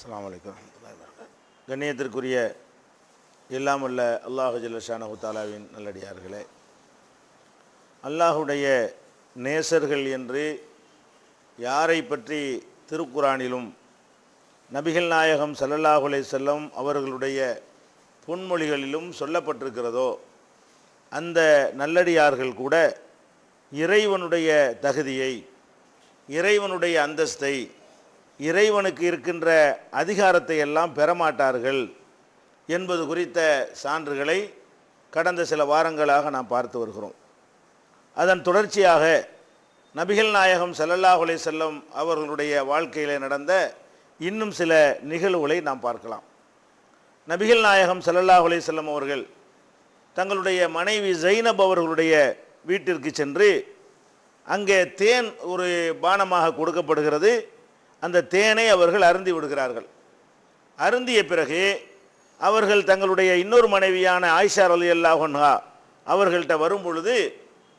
அஸ்ஸலாமு அலைக்கும் வரஹ்மத்துல்லாஹி வபரகாத்துஹு. கண்ணியத்திற்குரிய எல்லாம் வல்ல அல்லாஹு ஜல்ல ஷானஹு தஆலாவின் நல்லடியார்களே, அல்லாஹுடைய நேசர்கள் என்று யாரை பற்றி திருக்குரானிலும் நபிகள் நாயகம் ஸல்லல்லாஹு அலைஹி வஸல்லம் அவர்களுடைய பொன்மொழிகளிலும் சொல்லப்பட்டிருக்கிறதோ அந்த நல்லடியார்கள் கூட இறைவனுடைய தகுதியை, இறைவனுடைய அந்தஸ்தை, இறைவனுக்கு இருக்கின்ற அதிகாரத்தை எல்லாம் பெறமாட்டார்கள் என்பது குறித்த சான்றுகளை கடந்த சில வாரங்களாக நாம் பார்த்து வருகிறோம். அதன் தொடர்ச்சியாக நபிகள் நாயகம் ஸல்லல்லாஹு அலைஹி வஸல்லம் அவர்களுடைய வாழ்க்கையில் நடந்த இன்னும் சில நிகழ்வுகளை நாம் பார்க்கலாம். நபிகள் நாயகம் ஸல்லல்லாஹு அலைஹி வஸல்லம் அவர்கள் தங்களுடைய மனைவி ஜைனப் அவர்களுடைய வீட்டிற்கு சென்று அங்கே தேன் ஒரு பானமாக கொடுக்கப்படுகிறது. அந்த தேனை அவர்கள் அருந்தி விடுகிறார்கள். அருந்திய பிறகு அவர்கள் தங்களுடைய இன்னொரு மனைவியான ஆயிஷா ரலியல்லாஹு அன்ஹா அவர்கள்ட்ட வரும் பொழுது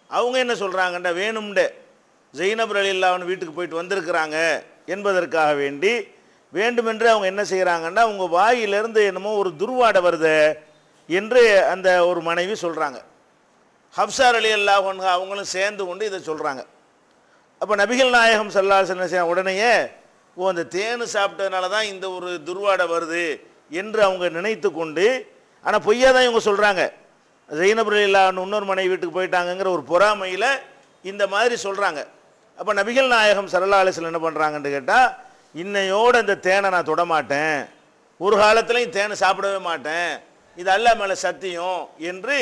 அவங்க என்ன சொல்கிறாங்கன்ற, வேணும்னு ஜைனப் ரலியல்லாஹு அன்ஹா வீட்டுக்கு போயிட்டு வந்திருக்கிறாங்க என்பதற்காக வேண்டி வேண்டுமென்று அவங்க என்ன செய்கிறாங்கன்னா, அவங்க வாயிலிருந்து என்னமோ ஒரு துர்வாடை வருது என்று அந்த ஒரு மனைவி சொல்கிறாங்க. ஹப்ஸா ரலியல்லாஹு அன்ஹா அவங்களும் சேர்ந்து கொண்டு இதை சொல்கிறாங்க. அப்போ நபிகள் நாயகம் ஸல்லல்லாஹு அலைஹி வஸல்லம் உடனேயே அந்த தேன் சாப்பிட்டதுனால தான் இந்த ஒரு துர்வாடை வருது என்று அவங்க நினைத்து கொண்டு, ஆனால் பொய்யா தான் இவங்க சொல்கிறாங்க, ஜைனப் ரலியல்லாஹு அன்ஹா இன்னொரு மனைவி வீட்டுக்கு போயிட்டாங்கங்கிற ஒரு பொறாமையில் இந்த மாதிரி சொல்கிறாங்க. அப்போ நபிகள் நாயகம் ஸல்லல்லாஹு அலைஹி வஸல்லம் என்ன பண்ணுறாங்கன்னு கேட்டால், இன்னையோடு அந்த தேனை நான் தொடமாட்டேன், ஒரு காலத்துலையும் தேனை சாப்பிடவே மாட்டேன், இது அல்லாஹ் மேலே சத்தியம் என்று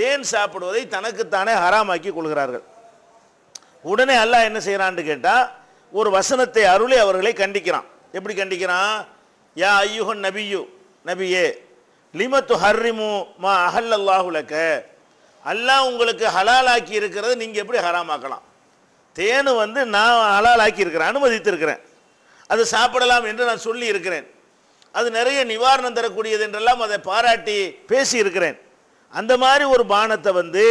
தேன் சாப்பிடுவதை தனக்குத்தானே ஹராமாக்கி கொள்கிறார்கள். உடனே அல்லாஹ் என்ன செய்கிறான்னு கேட்டால், ஒரு வசனத்தை அருளி அவர்களை கண்டிக்கிறான். எப்படி கண்டிக்கிறான்? யா ஐயுஹன் நபியு, நபியே, லிமத்து ஹர்ரிமு மா அஹல்லல்லாஹு லக, அல்லாஹ் உங்களுக்கு ஹலாலாக்கி இருக்கிறது நீங்கள் எப்படி ஹராமாக்கலாம்? தேனு நான் ஹலாலாக்கி இருக்கிறேன், அனுமதித்திருக்கிறேன், அது சாப்பிடலாம் என்று நான் சொல்லி இருக்கிறேன், அது நிறைய நிவாரணம் தரக்கூடியது என்றெல்லாம் அதை பாராட்டி பேசி இருக்கிறேன். அந்த மாதிரி ஒரு பானத்தை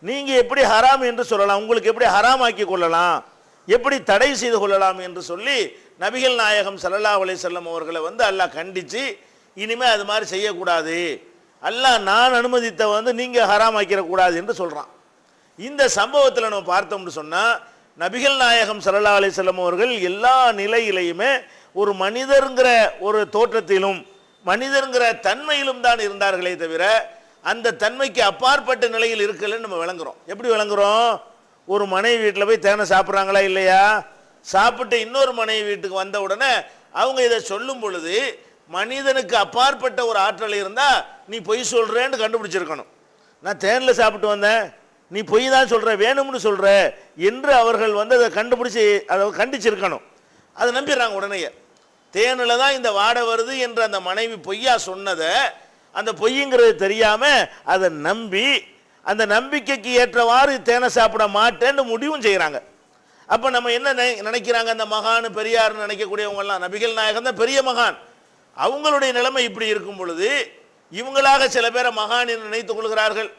நீங்கள் எப்படி ஹராம் என்று சொல்லலாம்? உங்களுக்கு எப்படி ஹராமாக்கி கொள்ளலாம், எப்படி தடை செய்து கொள்ளலாம் என்று சொல்லி நபிகள் நாயகம் ஸல்லல்லாஹு அலைஹி வஸல்லம் அவர்களை அல்லாஹ் கண்டித்து, இனிமேல் அது மாதிரி செய்யக்கூடாது, அல்லாஹ் நான் அனுமதித்த நீங்கள் ஹராமாக்கிடக்கூடாது என்று சொல்கிறான். இந்த சம்பவத்தில் நம்ம பார்த்தோம்னு சொன்னால், நபிகள் நாயகம் ஸல்லல்லாஹு அலைஹி வஸல்லம் அவர்கள் எல்லா நிலையிலையுமே ஒரு மனிதருங்கிற ஒரு தோற்றத்திலும் மனிதருங்கிற தன்மையிலும் தான் இருந்தார்களே தவிர அந்த தன்மைக்கு அப்பாற்பட்ட நிலையில் இருக்கலன்னு நம்ம விளங்குறோம். எப்படி விளங்குறோம்? ஒரு மனைவி வீட்டில் போய் தேனை சாப்பிட்றாங்களா இல்லையா? சாப்பிட்டு இன்னொரு மனைவி வீட்டுக்கு வந்த உடனே அவங்க இதை சொல்லும் பொழுது மனிதனுக்கு அப்பாற்பட்ட ஒரு ஆற்றல் இருந்தால் நீ பொய் சொல்கிறேன்னு கண்டுபிடிச்சிருக்கணும். நான் தேனில் சாப்பிட்டு வந்தேன், நீ பொய் தான் சொல்கிற, வேணும்னு சொல்கிற என்று அவர்கள் அதை கண்டுபிடிச்சி அதை கண்டிச்சிருக்கணும். அதை நம்பிடுறாங்க உடனேயே. தேனில் தான் இந்த வாடை வருது என்று அந்த மனைவி பொய்யா சொன்னதை, அந்த பொய்ங்கிறது தெரியாமல் அதை நம்பி அந்த நம்பிக்கைக்கு ஏற்றவாறு தேனை சாப்பிட மாட்டேன்னு முடிவும் செய்கிறாங்க. அப்போ நம்ம என்ன நினைக்கிறாங்க, அந்த மகான் பெரியார்னு நினைக்கக்கூடியவங்கெல்லாம் நபிகள் நாயகம் தான் பெரிய மகான், அவங்களுடைய நிலைமை இப்படி இருக்கும் பொழுது இவங்களாக சில பேரை மகான் என்று நினைத்துக் கொள்கிறார்கள்.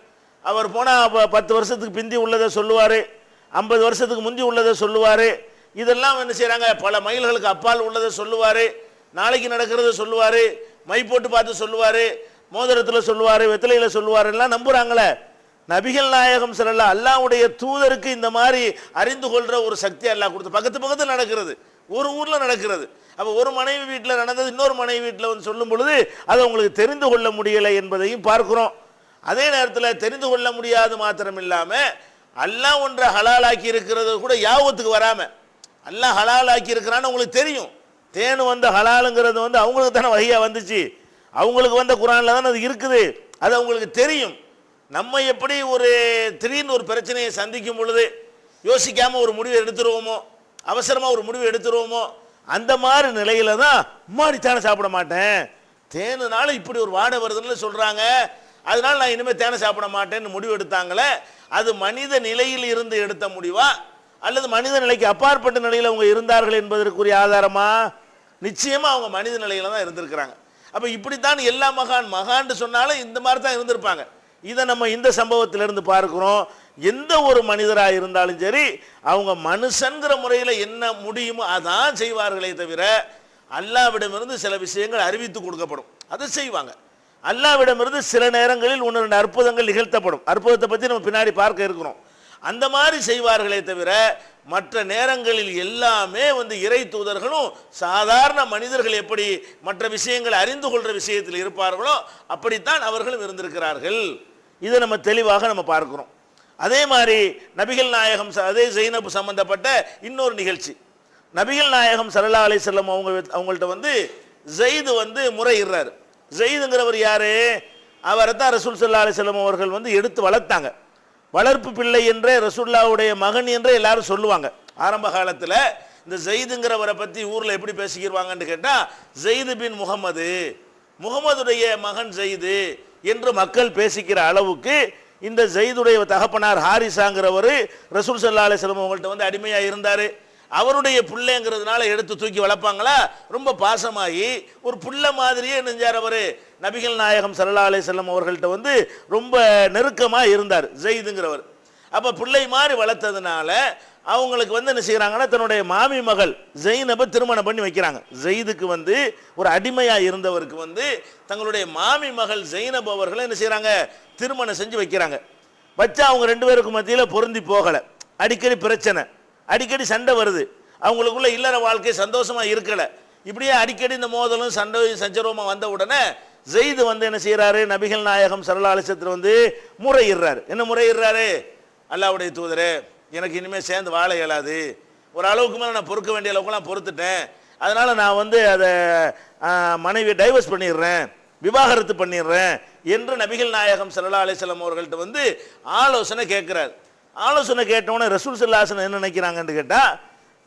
அவர் போனால் 10 வருஷத்துக்கு பிந்தி உள்ளதை சொல்லுவார், 50 வருஷத்துக்கு முந்தி உள்ளதை சொல்லுவார், இதெல்லாம் என்ன செய்கிறாங்க, பல மைல்களுக்கு அப்பால் உள்ளதை சொல்லுவார், நாளைக்கு நடக்கிறத சொல்லுவார், மை போட்டு பார்த்து சொல்லுவார், மோதிரத்தில் சொல்லுவார், வெத்தலையில் சொல்லுவார், எல்லாம் நம்புகிறாங்களே. நபிகள் நாயகம் ஸல்லல்லாஹு அல்லாஹ்வுடைய தூதருக்கு இந்த மாதிரி அறிந்து கொள்கிற ஒரு சக்தி அல்லாஹ் கொடுத்து பக்கத்தில் நடக்கிறது, ஒரு ஊரில் நடக்கிறது. அப்போ ஒரு மனைவி வீட்டில் நடந்தது இன்னொரு மனைவி வீட்டில் சொல்லும் பொழுது அதை உங்களுக்கு தெரிந்து கொள்ள முடியலை என்பதையும் பார்க்கிறோம். அதே நேரத்தில் தெரிந்து கொள்ள முடியாது மாத்திரம் இல்லாமல் அல்லாஹ் ஒன்றை ஹலாலாக்கி இருக்கிறது கூட யாபத்துக்கு வராமல், அல்லாஹ் ஹலாலாக்கி இருக்கிறான்னு உங்களுக்கு தெரியும். தேனு ஹலாலுங்கிறது அவங்களுக்கு தானே வகையாக வந்துச்சு, அவங்களுக்கு குரானில் தானே அது இருக்குது, அது அவங்களுக்கு தெரியும். நம்ம எப்படி ஒரு திடீர்னு ஒரு பிரச்சனையை சந்திக்கும் பொழுது யோசிக்காமல் ஒரு முடிவை எடுத்துருவோமோ, அவசரமாக ஒரு முடிவு எடுத்துருவோமோ, அந்த மாதிரி நிலையில தான் மாடி தேனை சாப்பிட மாட்டேன், தேனுனால இப்படி ஒரு வாடை வருதுன்னு சொல்கிறாங்க, அதனால நான் இனிமேல் தேனை சாப்பிட மாட்டேன்னு முடிவு எடுத்தாங்களே, அது மனித நிலையில் இருந்து எடுத்த முடிவா அல்லது மனித நிலைக்கு அப்பாற்பட்ட நிலையில் அவங்க இருந்தார்கள் என்பதற்குரிய ஆதாரமா? நிச்சயமாக அவங்க மனித நிலையில தான் இருந்திருக்கிறாங்க. அப்போ இப்படித்தான் எல்லா மகான்னு சொன்னாலும் இந்த மாதிரி தான் இருந்திருப்பாங்க. இதை நம்ம இந்த சம்பவத்திலிருந்து பார்க்கிறோம். எந்த ஒரு மனிதராக இருந்தாலும் சரி அவங்க மனுஷங்கிற முறையில் என்ன முடியுமோ அதான் செய்வார்களே தவிர அல்லாஹ்விடமிருந்து சில விஷயங்கள் அறிவித்து கொடுக்கப்படும், அதை செய்வாங்க. அல்லாஹ்விடமிருந்து சில நேரங்களில் ஒன்று ரெண்டு அற்புதங்கள் நிகழ்த்தப்படும். அற்புதத்தை பற்றி நம்ம பின்னாடி பார்க்க இருக்கிறோம். அந்த மாதிரி செய்வார்களே தவிர மற்ற நேரங்களில் எல்லாமே இறை தூதர்களும் சாதாரண மனிதர்கள் எப்படி மற்ற விஷயங்களை அறிந்து கொள்கிற விஷயத்தில் இருப்பார்களோ அப்படித்தான் அவர்களும் இருந்திருக்கிறார்கள். இதை நம்ம தெளிவாக நம்ம பார்க்கிறோம். அதே மாதிரி நபிகள் நாயகம் அதே ஜெய்னப் சம்பந்தப்பட்ட இன்னொரு நிகழ்ச்சி, நபிகள் நாயகம் ஸல்லல்லாஹு அலைஹி வஸல்லம் அவங்கள்ட்ட ஜெயிது முறையிடுறாரு. ஜெயிதுங்கிறவர் யாரு? அவரை தான் ரசூல் ஸல்லல்லாஹு அலைஹி வஸல்லம் அவர்கள் எடுத்து வளர்த்தாங்க. வளர்ப்பு பிள்ளை என்றே ரசூலுல்லாஹ்வுடைய மகன் என்றே எல்லாரும் சொல்லுவாங்க. ஆரம்ப காலத்தில் இந்த ஜெயிதுங்கிறவரை பற்றி ஊரில் எப்படி பேசிக்கிடுவாங்கன்னு கேட்டால், ஜெயிது பின் முகமது, முகமதுடைய மகன் ஜெயிது என்று மக்கள் பேசிக்கிற அளவுக்கு இந்த ஜெயிதுடைய தகப்பனார் ஹாரிசாங்கிறவர் ரசூல் ஸல்லல்லாஹு அலைஹி வஸல்லம் அவங்கள்ட்ட அடிமையாக இருந்தார். அவருடைய பிள்ளைங்கிறதுனால எடுத்து தூக்கி வளர்ப்பாங்களா, ரொம்ப பாசமாகி ஒரு புள்ள மாதிரியே நெஞ்சார். அவர் நபிகள் நாயகம் ஸல்லல்லாஹு அலைஹி வஸல்லம் அவர்கள்ட்ட ரொம்ப நெருக்கமாக இருந்தார் ஜெயிதுங்கிறவர். அப்போ பிள்ளை மாதிரி வளர்த்ததுனால அவங்களுக்கு என்ன செய்கிறாங்கன்னா, தன்னுடைய மாமி மகள் ஜெயினபை திருமணம் பண்ணி வைக்கிறாங்க. ஜெயிதுக்கு ஒரு அடிமையாக இருந்தவருக்கு தங்களுடைய மாமி மகள் ஜெயினப் அவர்களை என்ன செய்கிறாங்க, திருமணம் செஞ்சு வைக்கிறாங்க. வச்சா அவங்க ரெண்டு பேருக்கு மத்தியில் பொருந்தி போகலை, அடிக்கடி பிரச்சனை, அடிக்கடி சண்டை வருது, அவங்களுக்குள்ள இல்லற வாழ்க்கை சந்தோஷமாக இருக்கலை. இப்படியே அடிக்கடி இந்த மோதலும் சண்டை சஞ்சரவமாக வந்த உடனே ஜெயிது என்ன செய்கிறாரு, நபிகள் நாயகம் ஸல்லல்லாஹு அலைஹி வஸல்லம் முறையிடுறாரு. என்ன முறையிடுறாரு? அல்லாஹ்வுடைய தூதரே, எனக்கு இனிமேல் சேர்ந்து வாழ இயலாது, ஒரு அளவுக்கு மேலே நான் பொறுக்க வேண்டிய அளவுக்குலாம் பொறுத்துட்டேன், அதனால் நான் அதை மனைவியை டைவர்ஸ் பண்ணிடுறேன், விவாகரத்து பண்ணிடுறேன் என்று நபிகள் நாயகம் ஸல்லல்லாஹு அலைஹி வஸல்லம் அவர்கள்ட்ட ஆலோசனை கேட்குறாரு. ஆலோசனை கேட்டவொன்னே ரசூல் ஸல்லல்லாஹு அலைஹி வஸல்லம் என்ன நினைக்கிறாங்கன்னு கேட்டால்,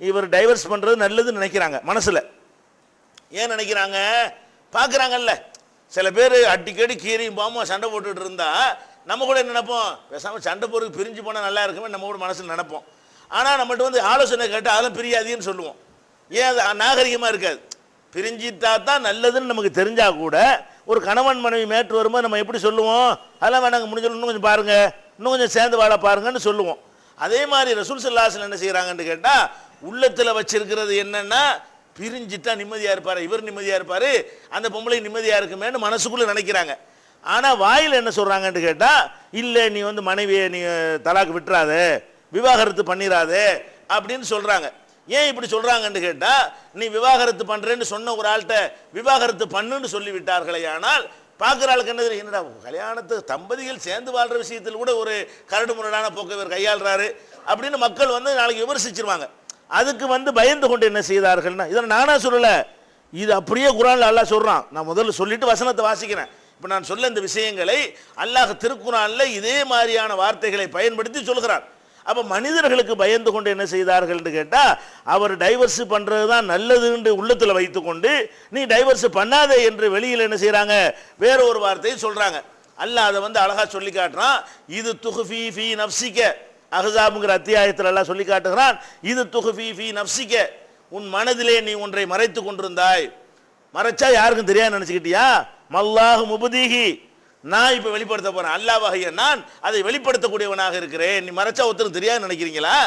இவர் டைவர்ஸ் பண்ணுறது நல்லதுன்னு நினைக்கிறாங்க மனசில். ஏன் நினைக்கிறாங்க? பார்க்குறாங்கல்ல, சில பேர் அடிக்கடி கீரியும் பாமா சண்டை போட்டுட்டு இருந்தா நம்ம கூட என்ன நினைப்போம், பேசாமல் சண்டை போருக்கு பிரிஞ்சு போனால் நல்லா இருக்குமே நம்ம கூட மனசில் நினைப்போம். ஆனால் நம்மகிட்ட ஆலோசனை கேட்டால் அதெல்லாம் பிரியாதீன்னு சொல்லுவோம். ஏன் அது நாகரிகமாக இருக்காது. பிரிஞ்சிட்டா தான் நல்லதுன்னு நமக்கு தெரிஞ்சால் கூட ஒரு கணவன் மனைவி மேற்று வரும்போது நம்ம எப்படி சொல்லுவோம், அதெல்லாம் வேணாங்க, முடிஞ்ச இன்னும் கொஞ்சம் பாருங்கள், இன்னும் கொஞ்சம் சேர்ந்து வாழ பாருங்கன்னு சொல்லுவோம். அதே மாதிரி ரசூல் ஸல்லல்லாஹு அலைஹி வஸல்லம் என்ன செய்கிறாங்கன்னு கேட்டால், உள்ளத்தில் வச்சிருக்கிறது என்னன்னா, பிரிஞ்சிட்டா நிம்மதியாக இருப்பார், இவர் நிம்மதியாக இருப்பார், அந்த பொம்பளை நிம்மதியாக இருக்குமேன்னு மனசுக்குள்ளே நினைக்கிறாங்க. ஆனால் வாயில் என்ன சொல்கிறாங்கன்னு கேட்டால், இல்லை நீ மனைவியை நீ தலாக்கு விட்டுறாத, விவாகரத்து பண்ணிடாத அப்படின்னு சொல்கிறாங்க. ஏன் இப்படி சொல்கிறாங்கன்னு கேட்டால், நீ விவாகரத்து பண்ணுறேன்னு சொன்ன ஒரு ஆள்கிட்ட விவாகரத்து பண்ணுன்னு சொல்லி விட்டார்களே, ஆனால் பார்க்குற ஆளுக்கு என்னடா கல்யாணத்து தம்பதிகள் சேர்ந்து வாழ்கிற விஷயத்தில் கூட ஒரு கரடு முரடான போக்கை இவர் கையாளுறாரு அப்படின்னு மக்கள் நாளைக்கு விமர்சிச்சிருவாங்க. அதுக்கு பயந்து கொண்டு என்ன செய்தார்கள்னா, இதை நானா சொல்லலை, இது அப்படியே குர்ஆன்ல அல்லாஹ் சொல்கிறான். நான் முதல்ல சொல்லிட்டு வசனத்தை வாசிக்கிறேன். இப்போ நான் சொல்ல இந்த விஷயங்களை அல்லாஹ் திருக்குர்ஆன்ல இதே மாதிரியான வார்த்தைகளை பயன்படுத்தி சொல்கிறான். அப்போ மனிதர்களுக்கு பயந்து கொண்டு என்ன செய்தார்கள் கேட்டால், அவர் டைவர்ஸ் பண்ணுறது தான் நல்லதுன்னு உள்ளத்தில் வைத்து கொண்டு நீ டைவர்ஸ் பண்ணாதே என்று வெளியில் என்ன செய்கிறாங்க, வேற ஒரு வார்த்தையை சொல்கிறாங்க. அல்லாஹ் அதை அழகாக சொல்லி காட்டுறான். இது துஹ்ஃபி ஃபீ நஃப்ஸிக, அஹ்ஸாப்ங்கிற அத்தியாயத்தில் எல்லாம் சொல்லி காட்டுகிறான். இது துஹ்ஃபி ஃபீ நஃப்ஸிக, உன் மனதிலே நீ ஒன்றை மறைத்து கொண்டிருந்தாய். மறைச்சா யாருக்கும் தெரியாது நினச்சிக்கிட்டியா? மல்லாஹு முபதிஹி, நான் இப்போ வெளிப்படுத்த போகிறேன், அல்லாஹ்வாகிய நான் அதை வெளிப்படுத்தக்கூடியவனாக இருக்கிறேன், நீ மறைச்சா ஒருத்தரும் தெரியாது நினைக்கிறீங்களா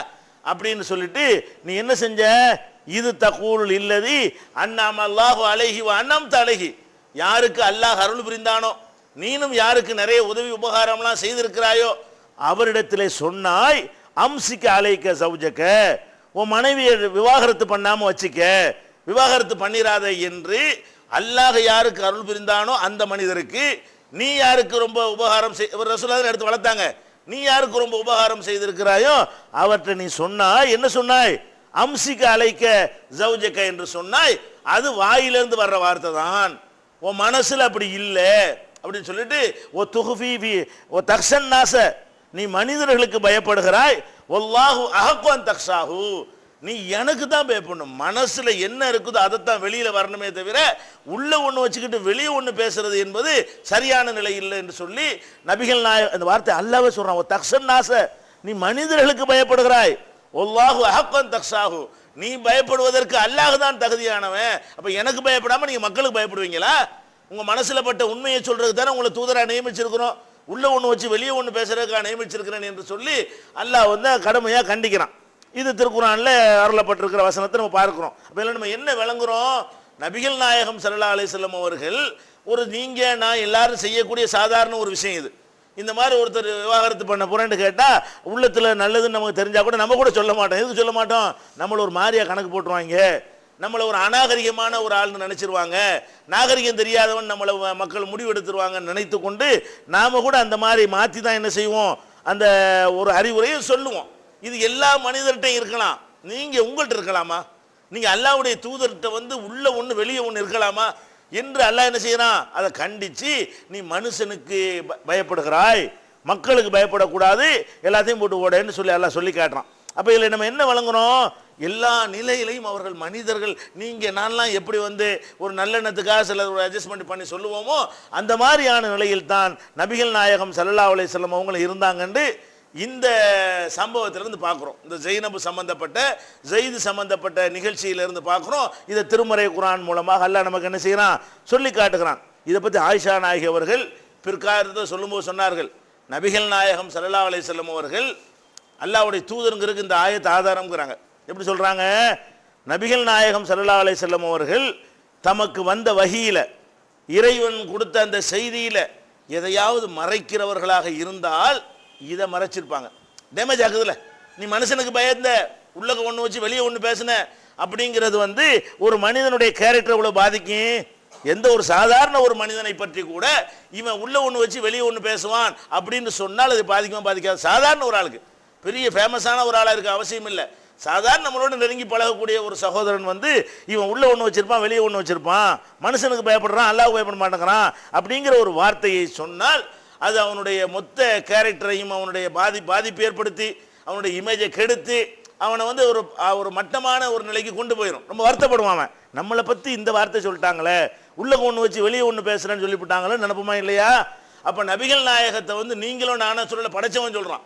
அப்படின்னு சொல்லிட்டு நீ என்ன செஞ்ச, இது தகூல் இல்லதி அன்னாம் அல்லாஹு அலைஹி வ அன்னம்த அலைஹி, யாருக்கு அல்லாஹ் அருள் புரிந்தானோ, நீனும் யாருக்கு நிறைய உதவி உபகாரம்லாம் செய்திருக்கிறாயோ அவரிடத்திலே சொன்னாய், அம்சிக்க அலைக்க சௌஜக்க, உன் மனைவியை விவாகரத்து பண்ணாமல் வச்சுக்க, விவாகரத்து பண்ணிராத என்று அல்லாஹ் யாருக்கு அருள் புரிந்தானோ அந்த மனிதருக்கு நீ யாருக்கு ரொம்ப உபகாரம் ரசூலுல்லாஹ் எடுத்து வளர்த்தாங்க, நீ யாருக்கு ரொம்ப உபகாரம் செய்திருக்கிறாயோ அவற்றை நீ சொன்னாய். என்ன சொன்னாய்? அம்சிக்க அலைக்க ஜௌஜக்க என்று சொன்னாய். அது வாயிலிருந்து வர்ற வார்த்தை தான், உன் மனசுல அப்படி இல்லை அப்படின்னு சொல்லிட்டு ஓ துஹ்ஃபி ஓ தக்ஷன் நாச, நீ மனிதர்களுக்கு பயப்படுகிறாய், வல்லாஹு அஹக்கு அன் தக்ஷாஹு, நீ எனக்கு தான் பயப்படணும், மனசுல என்ன இருக்குதோ அதைத்தான் வெளியில வரணுமே தவிர உள்ள ஒன்று வச்சுக்கிட்டு வெளியே ஒன்று பேசுறது என்பது சரியான நிலை இல்லை என்று சொல்லி நபிகள் நாயகம் அந்த வார்த்தை அல்லாஹ்வே சொல்றான். ஓ தக்ஷன் நாச, நீ மனிதர்களுக்கு பயப்படுகிறாய், வல்லாஹு அஹக்கு அன் தக்ஷாஹு, நீ பயப்படுவதற்கு அல்லாஹ் தான் தகுதியானவன். அப்ப எனக்கு பயப்படாம நீங்க மக்களுக்கு பயப்படுவீங்களா? உங்க மனசுல பட்ட உண்மையை சொல்றதுக்கு தானே உங்களை தூதரா நியமிச்சிருக்கிறோம், உள்ள ஒன்று வச்சு வெளியே ஒன்று பேசுறதுக்காக நியமிச்சிருக்கிறேன் என்று சொல்லி அல்லாஹ் கடுமையாக கண்டிக்கிறான். இது திருக்குர்ஆன்ல அருளப்பட்டிருக்கிற வசனத்தை நம்ம பார்க்கிறோம். அப்ப நம்ம என்ன விளங்குறோம், நபிகள் நாயகம் ஸல்லல்லாஹு அலைஹி வஸல்லம் அவர்கள் ஒரு நீங்க நான் எல்லாரும் செய்யக்கூடிய சாதாரண ஒரு விஷயம் இது. இந்த மாதிரி ஒருத்தர் விவாகரத்து பண்ண போறேன்னு கேட்டால் உள்ளத்தில் நல்லதுன்னு நமக்கு தெரிஞ்சால் கூட நம்ம கூட சொல்ல மாட்டோம். எதுக்கு சொல்ல மாட்டோம்? நம்மளை ஒரு மாதிரியா கணக்கு போட்டுருவாங்க, நம்மளை ஒரு அநாகரிகமான ஒரு ஆள்னு நினச்சிருவாங்க, நாகரிகம் தெரியாதவன் நம்மளை மக்கள் முடிவெடுத்துருவாங்கன்னு நினைத்து கொண்டு நாம் கூட அந்த மாதிரி மாற்றி தான் என்ன செய்வோம், அந்த ஒரு அறிவுரையை சொல்லுவோம். இது எல்லா மனிதர்கிட்டையும் இருக்கலாம். நீங்கள் உங்கள்கிட்ட இருக்கலாமா? நீங்கள் அல்லாஹ்வுடைய தூதர்கிட்ட வந்து உள்ள ஒன்று வெளியே ஒன்று இருக்கலாமா என்று அல்லாஹ் என்ன செய்யறான்? அதை கண்டித்து நீ மனுஷனுக்கு பயப்படுகிறாய், மக்களுக்கு பயப்படக்கூடாது, எல்லாத்தையும் போட்டு ஓடன்னு சொல்லி அல்லாஹ் சொல்லி காட்டுறான். அப்போ இதில் நம்ம என்ன வழங்குறோம்? எல்லா நிலையிலையும் அவர்கள் மனிதர்கள். நீங்கள் நான்லாம் எப்படி வந்து ஒரு நல்லெண்ணத்துக்காக சில ஒரு அட்ஜஸ்ட்மெண்ட் பண்ணி சொல்லுவோமோ அந்த மாதிரியான நிலையில் தான் நபிகள் நாயகம் ஸல்லல்லாஹு அலைஹி வஸல்லம் அவங்களும் இருந்தாங்கன்னு இந்த சம்பவத்திலிருந்து பார்க்குறோம். இந்த ஜெய்னபு சம்பந்தப்பட்ட ஜெயிது சம்பந்தப்பட்ட நிகழ்ச்சியிலிருந்து பார்க்குறோம். இதை திருமறை குர்ஆன் மூலமாக அல்லாஹ் நமக்கு என்ன செய்யறான்? சொல்லி காட்டுகிறான். இதை பற்றி ஆயிஷா நாயகி அவர்கள் பிற்காலத்தை சொல்லும்போது சொன்னார்கள், நபிகள் நாயகம் ஸல்லல்லாஹு அலைஹி வஸல்லம் அவர்கள் அல்லாஹ்வுடைய தூதருங்கிறதுக்கு இந்த ஆயத்து ஆதாரம்ங்கிறாங்க. எப்படி சொல்றாங்க? நபிகள் நாயகம் ஸல்லல்லாஹு அலைஹி வஸல்லம் அவர்கள் தமக்கு வந்த வஹீல, இறைவன் கொடுத்த அந்த செய்தியில எதையாவது மறைக்கிறவர்களாக இருந்தால் இதை மறைச்சிருப்பாங்க. டேமேஜ் ஆகுதுல்ல, நீ மனுஷனுக்கு பயந்த உள்ளக ஒன்று வச்சு வெளியே ஒன்று பேசின அப்படிங்கிறது வந்து ஒரு மனிதனுடைய கேரக்டர் இவ்வளோ பாதிக்கும். எந்த ஒரு சாதாரண ஒரு மனிதனை பற்றி கூட இவன் உள்ள ஒன்று வச்சு வெளியே ஒன்று பேசுவான் அப்படின்னு சொன்னால் அது பாதிக்குமா பாதிக்காது? சாதாரண ஒரு ஆளுக்கு, பெரிய ஃபேமஸான ஒரு ஆளாக இருக்க அவசியம் இல்லை, சாதாரண நம்மளோட நெருங்கி பழகக்கூடிய ஒரு சகோதரன் வந்து இவன் உள்ள ஒன்று வச்சிருப்பான் வெளியே ஒன்று வச்சிருப்பான், மனுஷனுக்கு பயப்படுறான் அல்லாஹ்வுக்கு பயப்பட மாட்டேங்கிறான் அப்படிங்கிற ஒரு வார்த்தையை சொன்னால் அது அவனுடைய மொத்த கேரக்டரையும் அவனுடைய பாதிப்பு ஏற்படுத்தி அவனுடைய இமேஜை கெடுத்து அவனை வந்து ஒரு மட்டமான ஒரு நிலைக்கு கொண்டு போயிடும். ரொம்ப வருத்தப்படுவான். அவன் நம்மளை பற்றி இந்த வார்த்தை சொல்லிட்டாங்களே, உள்ள ஒன்று வச்சு வெளியே ஒன்று பேசுகிறேன்னு சொல்லிவிட்டாங்களே நினைப்புமா இல்லையா? அப்போ நபிகள் நாயகத்தை வந்து நீங்களும் நானும் சொல்லலை, படைச்சவன் சொல்கிறான்.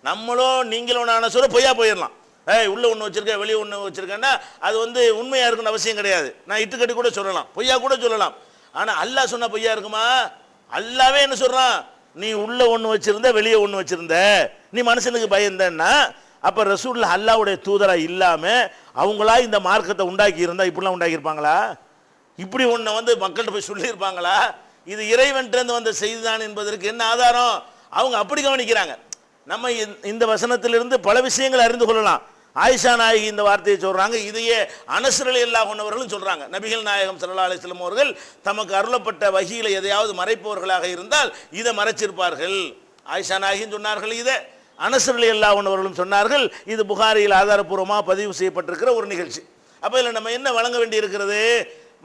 நம்மளோ நீங்களும் நானும் சொல்ல பொய்யா போயிடலாம். உள்ள ஒன்று வச்சிருக்கேன் வெளியே ஒன்று வச்சிருக்கேன்னா அது வந்து உண்மையாக இருக்குன்னு அவசியம் கிடையாது. நான் இட்டுக்கட்டி கூட சொல்லலாம், பொய்யா கூட சொல்லலாம். ஆனால் அல்லாஹ் சொன்ன பொய்யா இருக்குமா? அல்லாவே என்ன சொல்கிறான்? நீ உள்ள ஒன்று வச்சிருந்த வெளியே ஒன்று வச்சிருந்த, நீ மனுஷனுக்கு பயந்தன்னா அப்போ ரசூலுல்லாஹ் அல்லாஹ்வுடைய தூதராக இல்லாமல் அவங்களா இந்த மார்க்கத்தை உண்டாக்கி இருந்தால் இப்படிலாம் உண்டாக்கியிருப்பாங்களா? இப்படி ஒன்றை வந்து மக்கள்கிட்ட போய் சொல்லியிருப்பாங்களா? இது இறைவன்கிட்ட வந்த செய்திதான் என்பதற்கு என்ன ஆதாரம்? அவங்க அப்படி கவனிக்கிறாங்க. நம்ம இந்த வசனத்திலிருந்து பல விஷயங்களை அறிந்து கொள்ளலாம். ஆயிஷா நாயகி இந்த வார்த்தையை சொல்றாங்க. இதையே அனஸ் ரலியல்லாஹு அன்ஹு அவர்களும் சொல்றாங்க. நபிகள் நாயகம் ஸல்லல்லாஹு அலைஹி வஸல்லம் அவர்கள் தமக்கு அருளப்பட்ட வஹீல எதையாவது மறைப்பவர்களாக இருந்தால் இதை மறைச்சிருப்பார்கள். ஆயிஷா நாயகியும் சொன்னார்கள், இதை அனஸ் ரலியல்லாஹு அன்ஹு அவர்களும் சொன்னார்கள். இது புகாரியில் ஆதாரப்பூர்வமாக பதிவு செய்யப்பட்டிருக்கிற ஒரு நிகழ்ச்சி. அப்போ இதில் நம்ம என்ன வழங்க வேண்டி இருக்கிறது?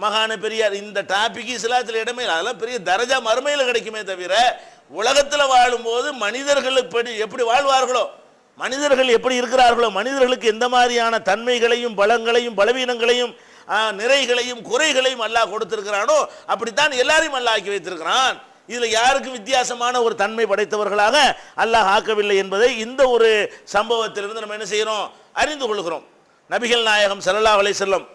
மகான பெரியார் இந்த டாபிக் இஸ்லாத்தில் இடமே இல்லை, அதெல்லாம் பெரிய தரஜா மறுமையில் கிடைக்குமே தவிர உலகத்தில் வாழும்போது மனிதர்கள் எப்படி வாழ்வார்களோ, மனிதர்கள் எப்படி இருக்கிறார்களோ, மனிதர்களுக்கு எந்த மாதிரியான தன்மைகளையும் பலங்களையும் பலவீனங்களையும் நிறைகளையும் குறைகளையும் அல்லாஹ் கொடுத்திருக்கிறானோ அப்படித்தான் எல்லாரையும் அல்லாஹ் ஆக்கி வைத்திருக்கிறான். இதில் யாருக்கும் வித்தியாசமான ஒரு தன்மை படைத்தவர்களாக அல்லாஹ் ஆக்கவில்லை என்பதை இந்த ஒரு சம்பவத்திலிருந்து நம்ம என்ன செய்கிறோம்? அறிந்து கொள்கிறோம். நபிகள் நாயகம் ஸல்லல்லாஹு அலைஹி வஸல்லம்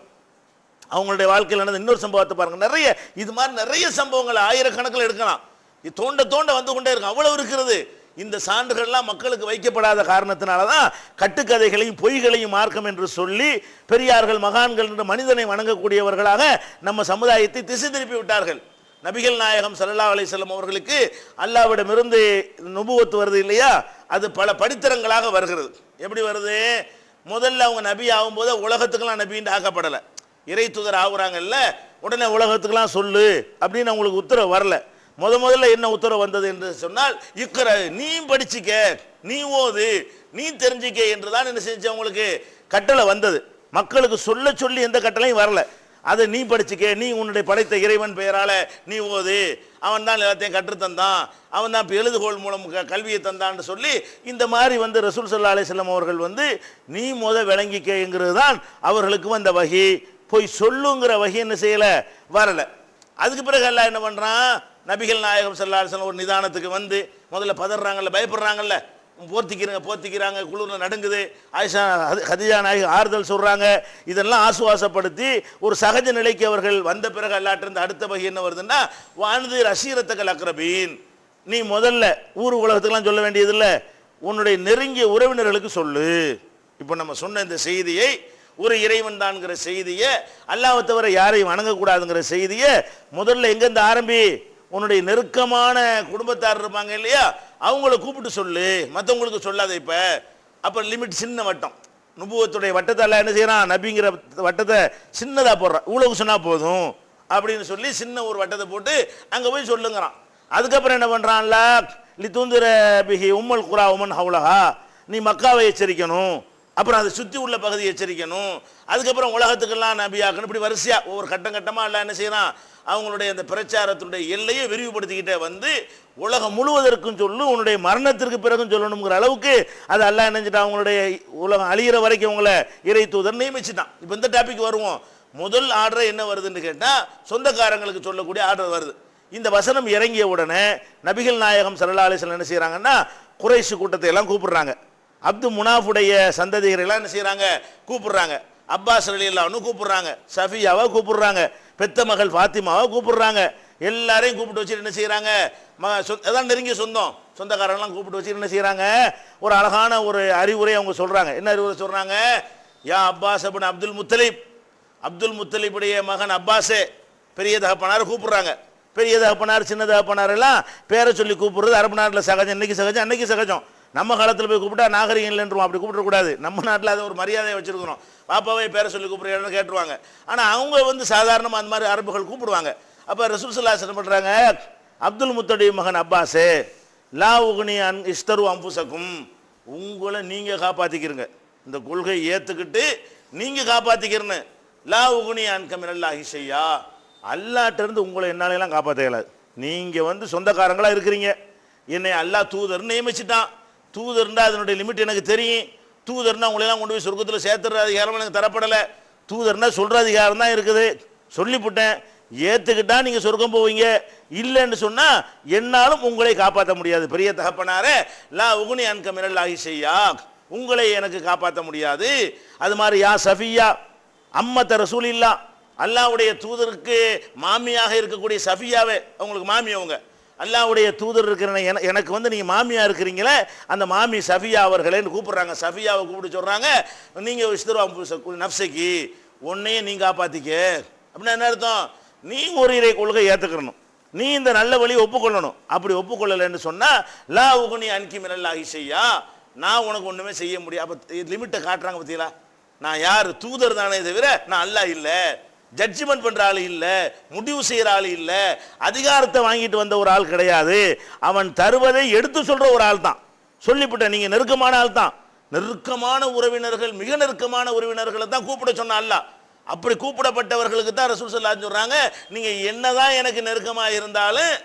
அவங்களுடைய வாழ்க்கையில் நடந்த இன்னொரு சம்பவத்தை பாருங்க. நிறைய இது மாதிரி நிறைய சம்பவங்கள் ஆயிரக்கணக்கில் எடுக்கலாம். இது தோண்ட தோண்ட வந்து கொண்டே இருக்கும், அவ்வளவு இருக்கிறது. இந்த சான்றுகள்லாம் மக்களுக்கு வைக்கப்படாத காரணத்தினால தான் கட்டுக்கதைகளையும் பொய்களையும் மார்க்கம் என்று சொல்லி பெரியார்கள் மகான்கள் என்ற மனிதனை வணங்கக்கூடியவர்களாக நம்ம சமுதாயத்தை திசை திருப்பி விட்டார்கள். நபிகள் நாயகம் ஸல்லல்லாஹு அலைஹி வஸல்லம் அவர்களுக்கு அல்லாஹ்விடமிருந்து நுபுவத் வருது இல்லையா? அது பல படித்தரங்களாக வருகிறது. எப்படி வருது? முதல்ல அவங்க நபி ஆகும்போது உலகத்துக்கெல்லாம் நபின்னு ஆக்கப்படலை, இறை தூதர் ஆகுறாங்கல்ல, உடனே உலகத்துக்கெல்லாம் சொல்லு அப்படின்னு அவங்களுக்கு உத்தரவு வரல. முதல்ல என்ன உத்தரவு வந்தது என்று சொன்னால், இக்ர, நீ படிச்சுக்க, நீ ஓது, நீ தெரிஞ்சிக்க என்றுதான் என்ன செஞ்சு அவங்களுக்கு கட்டளை வந்தது. மக்களுக்கு சொல்ல சொல்லி எந்த கட்டளையும் வரல. அதை நீ படிச்சுக்க, நீ உன்னுடைய படைத்த இறைவன் பெயரால நீ ஓது, அவன் தான் எல்லாத்தையும் கற்றுத்தந்தான், அவன் தான் இப்போ எழுதுகோள் மூலம் கல்வியை தந்தான்னு சொல்லி இந்த மாதிரி வந்து ரசூல் ஸல்லல்லாஹு அலைஹி வஸல்லம் அவர்கள் வந்து நீ விளங்கிக்கங்கிறது தான் அவர்களுக்கு வந்த வகி. போய் சொல்லுங்கிற வகி என்ன செய்யலை, வரலை. அதுக்கு பிறகு அல்லாஹ் என்ன பண்ணுறான்? நபிகள் நாயகம் ஸல்லல்லாஹு அலைஹி வஸல்லம் ஒரு நிதானத்துக்கு வந்து முதல்ல பதறாங்கல்ல, பயப்படுறாங்கல்ல, போர்த்திக்கிறாங்க, குளிரில் நடுங்குது. ஆயிஷா ஹதீஜா நாயகி ஆறுதல் சொல்கிறாங்க. இதெல்லாம் ஆசுவாசப்படுத்தி ஒரு சகஜ நிலைக்கு அவர்கள் வந்த பிறகு அல்லாட்டிருந்து அடுத்த வகை என்ன வருதுன்னா, வாழ்ந்து ரஷீரத்தக்கல் அக்ரபீன், நீ முதல்ல ஊர் உலகத்துக்கெல்லாம் சொல்ல வேண்டியதில்லை, உன்னுடைய நெருங்கிய உறவினர்களுக்கு சொல்லு. இப்போ நம்ம சொன்ன இந்த செய்தியை ஒரு இறைவன் தான்ங்கிற செய்தியை, அல்லாஹ்வை தவிர யாரையும் வணங்கக்கூடாதுங்கிற செய்தியை முதல்ல எங்கேருந்து ஆரம்பி, உன்னுடைய நெருக்கமான குடும்பத்தார் இருப்பாங்க இல்லையா, அவங்கள கூப்பிட்டு சொல்லு, மற்றவங்களுக்கு சொல்லாத. இப்போ அப்போ லிமிட் சின்ன வட்டம், நுபுவத்துடைய வட்டத்தை எல்லாம் என்ன செய்யறான், நபிங்கிற வட்டத்தை சின்னதாக போடுறான். இவ்வளவு சொன்னால் போதும் அப்படின்னு சொல்லி சின்ன ஒரு வட்டத்தை போட்டு அங்கே போய் சொல்லுங்கிறான். அதுக்கப்புறம் என்ன பண்ணுறான்ல, லித்துந்திர பிஹி உம்மல் குரா உமன் ஹவுலஹா, நீ மக்காவை எச்சரிக்கணும், அப்புறம் அதை சுற்றி உள்ள பகுதியை எச்சரிக்கணும், அதுக்கப்புறம் உலகத்துக்கெல்லாம் நபியாக்கணும். இப்படி வரிசையாக ஒவ்வொரு கட்டம் கட்டமாக எல்லாம் என்ன செய்யறான், அவங்களுடைய அந்த பிரச்சாரத்துடைய எல்லையை விரிவுபடுத்திக்கிட்டே வந்து உலகம் முழுவதற்கும் சொல்லு, உன்னுடைய மரணத்திற்கு பிறகும் சொல்லணுங்கிற அளவுக்கு அது அல்லாஹ் நினைச்சிட்டான். அவங்களுடைய உலகம் அழிகிற வரைக்கும் அவங்கள இறை தூதர் நியமிச்சுட்டான். இப்போ இந்த டாபிக் வருவோம். முதல் ஆர்டர் என்ன வருதுன்னு கேட்டால், சொந்தக்காரங்களுக்கு சொல்லக்கூடிய ஆர்டர் வருது. இந்த வசனம் இறங்கிய உடனே நபிகள் நாயகம் ஸல்லல்லாஹு அலைஹி வஸல்லம் என்ன செய்யறாங்கன்னா, குறைஷ் கூட்டத்தை எல்லாம் கூப்பிடுறாங்க. அப்து முனாஃபுடைய சந்ததிகளை எல்லாம் என்ன செய்யறாங்க, கூப்பிடுறாங்க. அப்பாஸ் ரலியல்லாஹு அன்ஹு கூப்பிடுறாங்க, சஃபியாவை கூப்பிடுறாங்க, பெத்த மகள் ஃபாத்திமாவை கூப்பிடுறாங்க. எல்லாரையும் கூப்பிட்டு வச்சு என்ன செய்யறாங்க, அதான் நெருங்கிய சொந்தக்காரங்களாம் கூப்பிட்டு வச்சு என்ன செய்யறாங்க, ஒரு அழகான ஒரு அறிவுரை அவங்க சொல்றாங்க. என்ன அறிவுரை சொல்றாங்க, யா அப்பாஸ் இப்னு அப்துல் முத்தலிப், அப்துல் முத்தலிபுடைய மகன் அப்பாஸே, பெரிய தகப்பனார் கூப்பிடுறாங்க. பெரிய தகப்பனார் சின்ன தகப்பனார் எல்லாம் பேரை சொல்லி கூப்பிடுறது அரபு நாட்டில் சகஜம், இன்னைக்கு சகஜம், அன்னைக்கு சகஜம். நம்ம காலத்தில் போய் கூப்பிட்டா நாகரிகம் இல்லைன்றோம், அப்படி கூப்பிடக்கூடாது. நம்ம நாட்டில் அதை ஒரு மரியாதையை வச்சிருக்கிறோம். பாப்பாவை பேரை சொல்லி கூப்பிடுறேன்னு கேட்டுருவாங்க. ஆனால் அவங்க வந்து சாதாரணமாக அந்த மாதிரி அரபுகள் கூப்பிடுவாங்க. அப்போ ரசூல் ஸல்லல்லாஹு அலைஹி வஸல்லம் பண்ணுறாங்க, அப்துல் முத்தலிப் மகன் அப்பாஸே, லா உக்னி அன் இஸ்தரு அம்புசக்கும், உங்களை நீங்கள் காப்பாற்றிக்கிறங்க, இந்த கொள்கையை ஏற்றுக்கிட்டு நீங்கள் காப்பாற்றிக்கிறன்னு. லா உக்னி அன் கமினல்லாஹி ஷையா, அல்லாட்டிருந்து உங்களை என்னாலெல்லாம் காப்பாற்ற இயலாது. நீங்கள் வந்து சொந்தக்காரங்களாக இருக்கிறீங்க, என்னை அல்லாஹ் தூதர்னு நியமிச்சிட்டான். தூதர்னா அதனுடைய லிமிட் எனக்கு தெரியும். தூதர்னா உங்களெல்லாம் கொண்டு போய் சொர்க்கத்தில் சேர்த்துற அதிகாரம் எனக்கு தரப்படலை. தூதர்னா சொல்கிற அதிகாரம் தான் இருக்குது, சொல்லிவிட்டேன். ஏற்றுக்கிட்டா நீங்கள் சொர்க்கம் போவீங்க, இல்லைன்னு சொன்னால் என்னாலும் உங்களை காப்பாற்ற முடியாது. பெரிய தகப்பனாரே, லா உகுனி அன்க மினல்லாஹி ஷையா, உங்களை எனக்கு காப்பாற்ற முடியாது. அது மாதிரி யா சஃபியா அம்மத்த ரசூலில்லா, அல்லாஹ்வுடைய தூதருக்கு மாமியாக இருக்கக்கூடிய சஃபியாவே, அவங்களுக்கு மாமி, அவங்க அல்லாஹ்வுடைய தூதர் இருக்கிற எனக்கு வந்து நீங்கள் மாமியாக இருக்கிறீங்களே, அந்த மாமி சஃபியா அவர்களேன்னு கூப்பிட்றாங்க. சஃபியாவை கூப்பிட்டு சொல்கிறாங்க, நீங்கள் இஸ்தரு நஃப்ஸகி, உன்னையே நீ காப்பாற்றிக்க. அப்படின்னா என்ன அர்த்தம், நீ ஒரு இறை கொள்கை ஏற்றுக்கணும், நீ இந்த நல்ல வழியை ஒப்புக்கொள்ளணும். அப்படி ஒப்புக்கொள்ளலைன்னு சொன்னால் லா உகுனி அன்கி மினல்லாஹி ஷையா, நான் உனக்கு ஒன்றுமே செய்ய முடியும். அப்போ லிமிட்டை காட்டுறாங்க பார்த்தீங்களா, நான் யார், தூதர் தானே தவிர நான் அல்லாஹ் இல்லை, ஜட்ஜ்மெண்ட் பண்ற ஆள் இல்லை, முடிவு செய்கிற ஆள் இல்லை, அதிகாரத்தை வாங்கிட்டு வந்த ஒரு ஆள் கிடையாது. அவன் தருவதை எடுத்து சொல்ற ஒரு ஆள் தான். சொல்லிவிட்ட நீங்க நெருக்கமான ஆள் தான். நெருக்கமான உறவினர்கள், மிக நெருக்கமான உறவினர்களை தான் கூப்பிட சொன்ன அல்லாஹ். அப்படி கூப்பிடப்பட்டவர்களுக்கு தான் ரசூல் ஸல்லல்லாஹு அலைஹி வஸல்லம் சொல்றாங்க, நீங்க என்னதான் எனக்கு நெருக்கமா இருந்தாலும்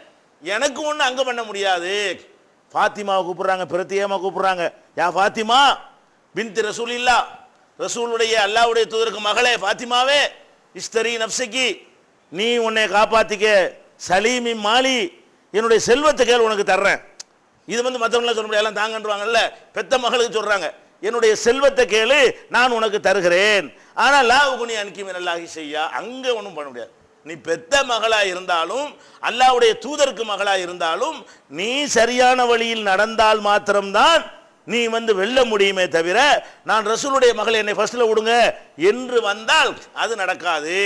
எனக்கு ஒன்றும் அங்க பண்ண முடியாது. ஃபாத்திமாவை கூப்பிடுறாங்க, பிரத்யேகமாக கூப்பிடுறாங்க. யா ஃபாத்திமா பின்த் ரசூலில்லா, ரசூலுடைய அல்லாஹ்வுடைய தூதருக்கு மகளே ஃபாத்திமாவே, இஸ்தரி நஃப்ஸகி, நீ உன்னை காப்பாத்திக்க, சலீமி மாலி, என்னுடைய செல்வத்தை கேள் உனக்கு தர்றேன். இது வந்து மற்றவங்களாம் சொல்ல முடியாது, எல்லாம் தாங்கன்றுவாங்கல்ல, பெத்த மகளுக்கு சொல்றாங்க, என்னுடைய செல்வத்தை கேளு நான் உனக்கு தருகிறேன். ஆனால் லா உகுனி அன்கி மினல்லாஹி ஷையா, அங்கே ஒன்றும் பண்ண முடியாது. நீ பெத்த மகளா இருந்தாலும் அல்லாஹ்வுடைய தூதருக்கு மகளா இருந்தாலும் நீ சரியான வழியில் நடந்தால் மாத்திரம்தான் நீ வந்து வெல்ல முடியுமே தவிர, நான் ரசூலுடைய மகள் என்னை ஃபர்ஸ்ட்ல விடுங்க என்று வந்தால் அது நடக்காது.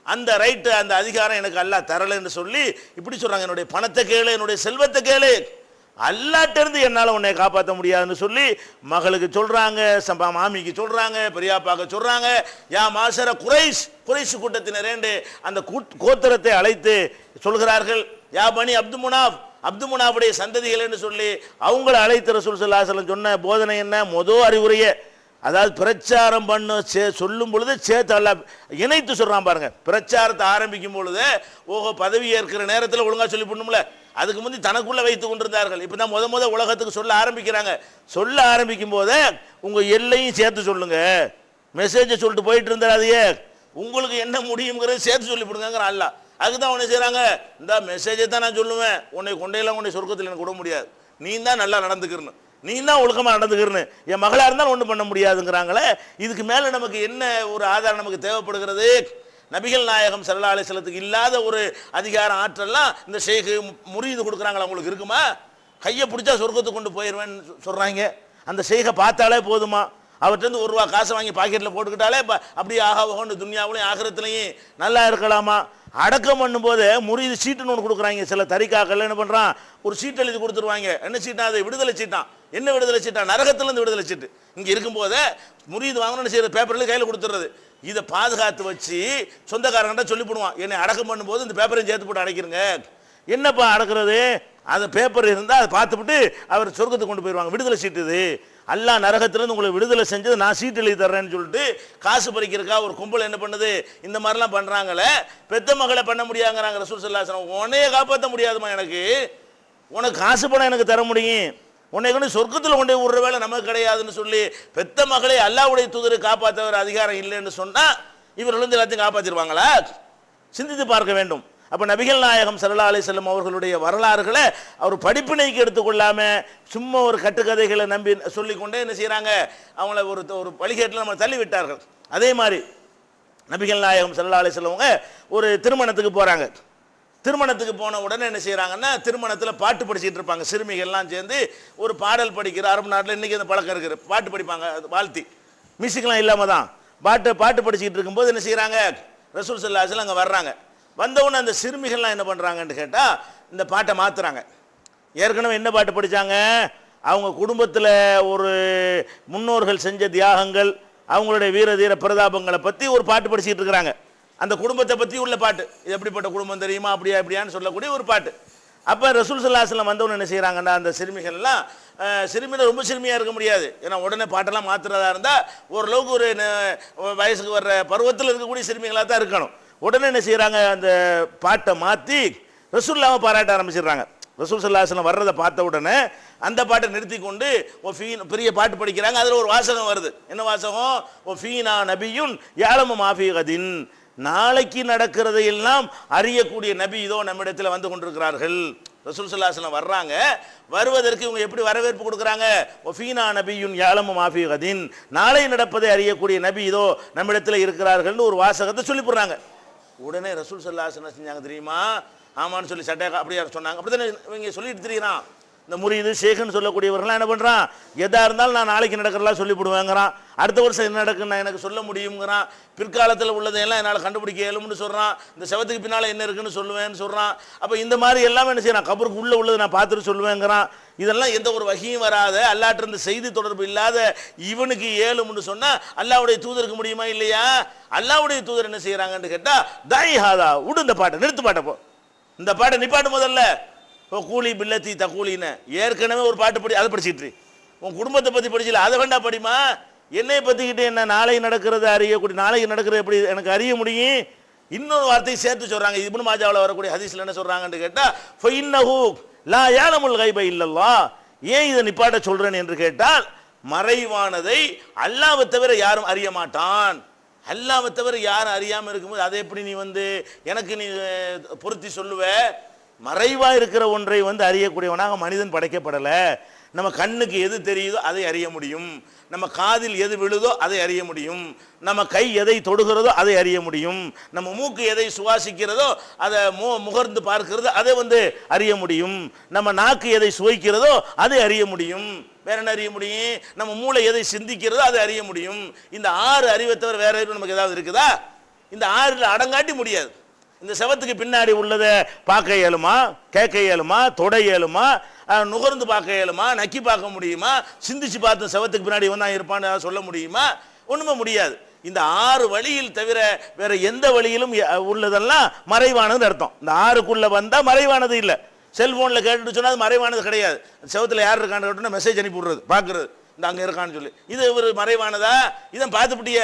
அந்த ரைட்டு, அந்த அதிகாரம் எனக்கு அல்லாஹ் தரலைன்னு சொல்லி இப்படி சொல்றாங்க. என்னுடைய பணத்தை கேளு, என்னுடைய செல்வத்தை கேளு, அல்லாட்டிருந்து என்னால் உன்னை காப்பாற்ற முடியாதுன்னு சொல்லி மகளுக்கு சொல்றாங்க, மாமிக்கு சொல்றாங்க, பெரியாப்பாக்க சொல்றாங்க. யா மாசர குறைஷ், குறைஷ் கூட்டத்தினரேண்டு அந்த கோத்திரத்தை அழைத்து சொல்கிறார்கள். யா பனி அப்து முனாஃப், அப்து முனாஃபுடைய சந்ததிகள் என்று சொல்லி அவங்கள அழைத்து ரசூல் ஸல்லல்லாஹு அலைஹி வஸல்லம் சொன்ன போதனை என்ன, மொதல் அறிவுரையே, அதாவது பிரச்சாரம் பண்ண சொல்லும் பொழுது சேர்த்து அல்லாஹ் இணைத்து சொல்றான் பாருங்க. பிரச்சாரத்தை ஆரம்பிக்கும் பொழுது ஓஹோ பதவி ஏற்கிற நேரத்தில் ஒழுங்கா சொல்லி பண்ணணும்ல, அதுக்கு முந்தி தனக்குள்ள வைத்து கொண்டிருந்தார்கள். இப்போ தான் முத உலகத்துக்கு சொல்ல ஆரம்பிக்கிறாங்க. சொல்ல ஆரம்பிக்கும் போதே உங்க எல்லையும் சேர்த்து சொல்லுங்க, மெசேஜை சொல்லிட்டு போயிட்டு இருந்தாதையே, உங்களுக்கு என்ன முடியுங்கிறது சேர்த்து சொல்லி கொடுங்க அல்லாஹ். அதுதான் உன்னை செய்கிறாங்க, இந்த மெசேஜை தான் நான் சொல்லுவேன், உன்னை கொண்டையெல்லாம் உன்னை சொர்க்கத்தில் எனக்கு விட முடியாது, நீ தான் நல்லா நடந்துக்கிறன்னு, நீ தான் ஒழுக்கமாக நடந்துக்கிறன்னு, என் மகளாக இருந்தாலும் ஒன்றும் பண்ண முடியாதுங்கிறாங்களே. இதுக்கு மேலே நமக்கு என்ன ஒரு ஆதாரம் நமக்கு தேவைப்படுகிறது? நபிகள் நாயகம் ஸல்லல்லாஹு அலைஹி வஸல்லத்துக்கு இல்லாத ஒரு அதிகாரம் ஆற்றல்லாம் இந்த ஷேக்கு முரீது கொடுக்குறாங்களா? உங்களுக்கு இருக்குமா? கையை பிடிச்சா சொர்க்கத்துக்கு கொண்டு போயிடுவேன்னு சொல்கிறாங்க. அந்த ஷேகை பார்த்தாலே போதுமா? அவர்கிட்ட ஒரு ரூபா காசை வாங்கி பாக்கெட்டில் போட்டுக்கிட்டாலே அப்படியே ஆகாவோன்னு துன்யாவிலையும் ஆகிரத்துலையும் நல்லா இருக்கலாமா? அடக்கம் பண்ணும்போது முறிது சீட்டுன்னு ஒன்று கொடுக்குறாங்க. சில தரிக்காக்கள் என்ன பண்ணுறான், ஒரு சீட்டு எழுதி கொடுத்துருவாங்க. என்ன சீட்டா அது? விடுதலை சீட்டான். என்ன விடுதலை சீட்டா? நரகத்திலேருந்து விடுதலை சீட்டு. இங்கே இருக்கும்போதே முறிது வாங்கணும்னு செய்கிற பேப்பரில் கையில் கொடுத்துறது. இதை பாதுகாத்து வச்சு சொந்தக்காரங்கிட்ட சொல்லிவிடுவான், என்னை அடக்கம் பண்ணும்போது இந்த பேப்பரையும் சேர்த்து போட்டு அடைக்கிறங்க. என்னப்பா அடக்கிறது? அந்த பேப்பர் இருந்தால் அதை பார்த்துவிட்டு அவர் சொர்க்கத்துக்கு கொண்டு போயிடுவாங்க. விடுதலை சீட்டு இது. அல்லாஹ் நரகத்திலேருந்து உங்களை விடுதலை செஞ்சது நான் சீட்டு எழுதி தர்றேன்னு சொல்லிட்டு காசு பறிக்கிறக்கா ஒரு கும்பல் என்ன பண்ணுது? இந்த மாதிரிலாம் பண்ணுறாங்களே. பெத்த மகளை பண்ண முடியாங்கிறாங்க ரசூல் ஸல்லல்லாஹு அலைஹி வஸல்லம். உன்னையே காப்பாற்ற முடியாதுமா எனக்கு, உனக்கு காசு பணம் எனக்கு தர முடியும், உன்னை கொண்டு சொர்க்கத்தில் கொண்டு விடுற வேலை நமக்கு கிடையாதுன்னு சொல்லி பெத்த மகளை அல்லாஹ்வுடைய தூதரை காப்பாற்ற அதிகாரம் இல்லைன்னு சொன்னால் இவர்கள் வந்து எல்லாத்தையும் காப்பாற்றிடுவாங்களா? சிந்தித்து பார்க்க வேண்டும். அப்போ நபிகள் நாயகம் ஸல்லல்லாஹு அலைஹி வஸல்லம் அவர்களுடைய வரலாறுகளை அவர் படிப்பினைக்கு எடுத்துக்கொள்ளாமல் சும்மா ஒரு கட்டுக்கதைகளை நம்பி சொல்லிக்கொண்டே என்ன செய்கிறாங்க, அவங்கள ஒரு வழிகேட்டில் நம்ம தள்ளி விட்டார்கள். அதே மாதிரி நபிகள் நாயகம் ஸல்லல்லாஹு அலைஹி வஸல்லம் ஒரு திருமணத்துக்கு போகிறாங்க. திருமணத்துக்கு போன உடனே என்ன செய்கிறாங்கன்னா, திருமணத்தில் பாட்டு படிச்சுட்டு இருப்பாங்க. சிறுமிகள்லாம் சேர்ந்து ஒரு பாடல் படிக்கிற அரபு நாட்டில் இன்றைக்கி அந்த பழக்கம் இருக்குது. பாட்டு படிப்பாங்க வாழ்த்தி, மியூசிக்லாம் இல்லாமல் தான் பாட்டு படிச்சுக்கிட்டு இருக்கும்போது என்ன செய்கிறாங்க, ரசூல் ஸல்லல்லாஹு அலைஹி வஸல்லம் அங்கே வர்றாங்க. வந்தவுடனே அந்த சிறுமிகள்லாம் என்ன பண்ணுறாங்கன்னு கேட்டால் இந்த பாட்டை மாற்றுறாங்க. ஏற்கனவே என்ன பாட்டு படித்தாங்க, அவங்க குடும்பத்தில் ஒரு முன்னோர்கள் செஞ்ச தியாகங்கள், அவங்களுடைய வீர தீர பிரதாபங்களை பற்றி ஒரு பாட்டு படிச்சுட்டு இருக்கிறாங்க. அந்த குடும்பத்தை பற்றி உள்ள பாட்டு. இது எப்படிப்பட்ட குடும்பம் தெரியுமா, அப்படியா இப்படியான்னு சொல்லக்கூடிய ஒரு பாட்டு. அப்போ ரசூல் ஸல்லல்லாஹு அலைஹி வஸல்லம் வந்தவொன்னு என்ன செய்கிறாங்கன்னா, அந்த சிறுமிகள்லாம் சிறுமியில் ரொம்ப சிறுமியாக இருக்க முடியாது, ஏன்னா உடனே பாட்டெல்லாம் மாற்றுறதா இருந்தால் ஓரளவுக்கு ஒரு வயசுக்கு வர்ற பருவத்தில் இருக்கக்கூடிய சிறுமிகளாக தான் இருக்கணும். உடனே என்ன செய்கிறாங்க, அந்த பாட்டை மாற்றி ரசூலுல்லாஹ்வை பாராட்ட ஆரம்பிச்சிடுறாங்க. ரசூல் ஸல்லல்லாஹு அலைஹி வஸல்லம் வர்றதை பார்த்த உடனே அந்த பாட்டை நிறுத்தி கொண்டு பெரிய பாட்டு படிக்கிறாங்க. அதில் ஒரு வாசகம் வருது. என்ன வாசகம்? ஓ ஃபீனா நபியுன் யஅலமு மா ஃபீ கதின், நாளைக்கு நடக்கிறதை எல்லாம் அறியக்கூடிய நபி இதோ நம்மிடத்தில் வந்து கொண்டிருக்கிறார்கள். ரசூல் ஸல்லல்லாஹு அலைஹி வஸல்லம் வர்றாங்க. வருவதற்கு இவங்க எப்படி வரவேற்பு கொடுக்குறாங்க? ஓ ஃபீனா நபியுன் யஅலமு மா ஃபீ கதின், நாளை நடப்பதை அறியக்கூடிய நபி இதோ நம்மிடத்தில் இருக்கிறார்கள்னு ஒரு வாசகத்தை சொல்லி போடுறாங்க. உடனே ரசூல் ஸல்லல்லாஹு அலைஹி வஸல்லம் செஞ்சாங்க தெரியுமா? ஆமான்னு சொல்லி சட்டை அப்படியே சொன்னாங்க. அப்படி தானே இவங்க சொல்லிட்டு தெரியுறான். இந்த முரீது ஷேக்குன்னு சொல்லக்கூடியவர்கள்லாம் என்ன பண்ணுறான், எதாக இருந்தாலும் நான் நாளைக்கு நடக்கிறலாம் சொல்லிவிடுவேங்கிறான். அடுத்த வருஷம் என்ன நடக்குன்னு நான் எனக்கு சொல்ல முடியுங்கிறான். பிற்காலத்தில் உள்ளதையெல்லாம் என்னால் கண்டுபிடிக்க இயலும்னு சொல்கிறான். இந்த செவத்துக்கு பின்னால் என்ன இருக்குன்னு சொல்லுவேன்னு சொல்கிறான். அப்போ இந்த மாதிரி எல்லாமே என்ன செய்யறான், கபருக்கு உள்ளே உள்ளதை நான் பார்த்துட்டு சொல்லுவேங்கிறான். இதெல்லாம் எந்த ஒரு வகையும் வராத, அல்லாஹ்விலிருந்து செய்தி தொடர்பு இல்லாத இவனுக்கு ஏழும்னு சொன்னால் அல்லாஹ்வுடைய தூதருக்கு முடியுமா இல்லையா? அல்லாஹ்வுடைய தூதர் என்ன செய்கிறாங்கன்னு கேட்டால், தாய் ஹாதா விடு, இந்த பாட்டை நிறுத்து, பாட்டை போ, இந்த பாட்டை நிப்பாட்டு முதல்ல. இப்போ கூலி பில்லத்தி தக்கூலின்னு ஏற்கனவே ஒரு பாட்டு படி, அதை படிச்சுட்டு உன் குடும்பத்தை பற்றி படிச்சில, அதை வேண்டா படிமா. என்னை பற்றிக்கிட்டு என்ன நாளை நடக்கிறது அறியக்கூடிய, நாளைக்கு நடக்கிறது எப்படி எனக்கு அறிய முடியும்? இன்னொரு வார்த்தையை சேர்த்து சொல்கிறாங்க. இப்னு மாஜாவில் வரக்கூடிய ஹதீஸில் என்ன சொல்கிறாங்கன்னு கேட்டால், ஃபஇன்னஹு லா யஅலமுல் கைப இல்லல்லாஹ், ஏன் இதை நிப்பாட்ட சொல்கிறேன் என்று கேட்டால், மறைவானதை அல்லாஹ்வை தவிர யாரும் அறிய மாட்டான். அல்லாஹ்வை தவிர யாரும் அறியாமல் இருக்கும்போது அதை எப்படி நீ எனக்கு நீ பொருத்தி சொல்லுவ? மறைவாக இருக்கிற ஒன்றை அறியக்கூடியவனாக மனிதன் படைக்கப்படலை. நம்ம கண்ணுக்கு எது தெரியுதோ அதை அறிய முடியும், நம்ம காதில் எது விழுதோ அதை அறிய முடியும், நம்ம கை எதை தொடுகிறதோ அதை அறிய முடியும், நம்ம மூக்கு எதை சுவாசிக்கிறதோ அதை முகர்ந்து பார்க்கிறதோ அதை அறிய முடியும், நம்ம நாக்கு எதை சுவைக்கிறதோ அதை அறிய முடியும். வேற என்ன அறிய முடியும்? நம்ம மூளை எதை சிந்திக்கிறதோ அதை அறிய முடியும். இந்த 6 அறிவை தவிர வேற நமக்கு ஏதாவது இருக்குதா? இந்த 6 அடங்காட்டி முடியாது. இந்த செவத்துக்கு பின்னாடி உள்ளதை பார்க்க இயலுமா, கேட்க இயலுமா, தொட இயலுமா, நுகர்ந்து பார்க்க இயலுமா, நக்கி பார்க்க முடியுமா, சிந்திச்சு பார்த்து செவத்துக்கு பின்னாடி தான் இருப்பான்னு சொல்ல முடியுமா? ஒன்றுமே முடியாது. இந்த 6 வழியில் தவிர வேற எந்த வழியிலும் உள்ளதெல்லாம் மறைவானது அர்த்தம். இந்த 6க்குள்ள வந்தால் மறைவானது இல்லை. செல்போனில் கேட்டுட்டு சொன்னால் அது மறைவானது கிடையாது. செவத்தில் யார் இருக்கான்னு கேட்டோன்னா மெசேஜ் அனுப்பி விடுறது, பார்க்குறது, இந்த அங்கே இருக்கான்னு சொல்லி. இது ஒரு மறைவானதா? இதை பார்த்துப்பிட்டிய.